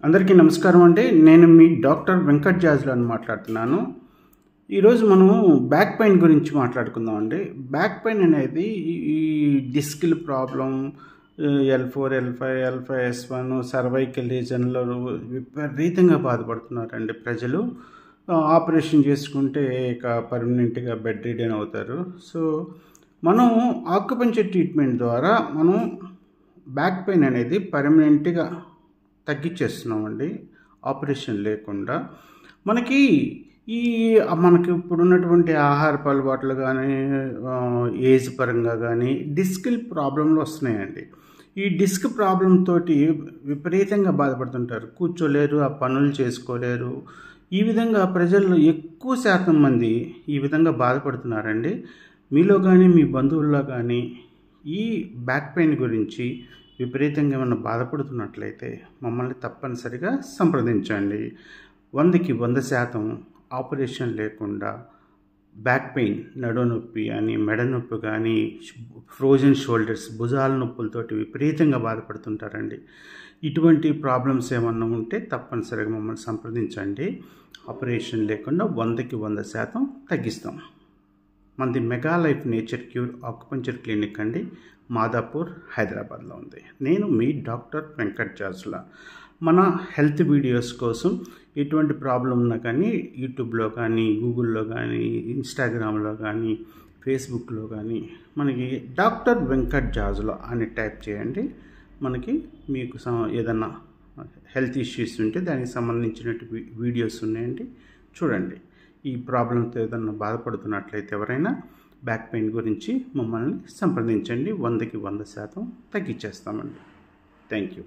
అందరికీ నమస్కారం అండి. నేను మీ డాక్టర్ వెంకట్ జాజ్లాని మాట్లాడుతున్నాను. ఈరోజు మనము బ్యాక్ పెయిన్ గురించి మాట్లాడుకుందాం అండి. బ్యాక్ పెయిన్ అనేది ఈ డిస్క్ల problem, L4, L5, L5S1 cervical రీజన్లో విపరీతంగా బాధపడుతున్నారండి ప్రజలు. ఆపరేషన్ చేసుకుంటే ఇక పర్మనెంట్గా బెడ్ రిడెన్ అవుతారు. సో మనం ఆక్యుపంక్చర్ ట్రీట్మెంట్ ద్వారా మనం బ్యాక్ పెయిన్ అనేది పర్మనెంట్గా తగ్గించేస్తున్నామండి, ఆపరేషన్ లేకుండా. మనకి ఇప్పుడున్నటువంటి ఆహారపు అలవాట్లు కానీ, ఏజ్ పరంగా కానీ డిస్క్ల ప్రాబ్లంలు వస్తున్నాయండి. ఈ డిస్క్ ప్రాబ్లం తోటి విపరీతంగా బాధపడుతుంటారు. కూర్చోలేరు, ఆ పనులు చేసుకోలేరు. ఈ విధంగా ప్రజల్లో ఎక్కువ శాతం మంది ఈ విధంగా బాధపడుతున్నారండి. మీలో కానీ మీ బంధువుల్లో కానీ ఈ బ్యాక్ పెయిన్ గురించి విపరీతంగా ఏమైనా బాధపడుతున్నట్లయితే మమ్మల్ని తప్పనిసరిగా సంప్రదించండి. 100కి 100% ఆపరేషన్ లేకుండా బ్యాక్ పెయిన్, నడుము నొప్పి కానీ, మెడ నొప్పి కానీ, ఫ్రోజన్ షోల్డర్స్, భుజాల నొప్పులతోటి విపరీతంగా బాధపడుతుంటారండి. ఇటువంటి ప్రాబ్లమ్స్ ఏమన్నా ఉంటే తప్పనిసరిగా మమ్మల్ని సంప్రదించండి. ఆపరేషన్ లేకుండా 100కి 100% తగ్గిస్తాం. మనది mega life nature cure acupuncture clinic అండి, మాదాపూర్, హైదరాబాద్లో ఉంది. నేను మీ డాక్టర్ వెంకట్ జాజ్లా. మన హెల్త్ వీడియోస్ కోసం ఎటువంటి ప్రాబ్లం ఉన్నా కానీ యూట్యూబ్లో కానీ, గూగుల్లో కానీ, ఇన్స్టాగ్రామ్లో కానీ, ఫేస్బుక్లో కానీ మనకి డాక్టర్ వెంకట్ జాజ్లా అని టైప్ చేయండి. మనకి మీకు ఏదన్నా హెల్త్ ఇష్యూస్ ఉంటే దానికి సంబంధించినట్టు వీడియోస్ ఉన్నాయండి, చూడండి. ఈ ప్రాబ్లంతో ఏదన్నా బాధపడుతున్నట్లయితే ఎవరైనా బ్యాక్ పెయిన్ గురించి మమ్మల్ని సంప్రదించండి. 100కి 100% తగ్గించేస్తామండి. Thank you.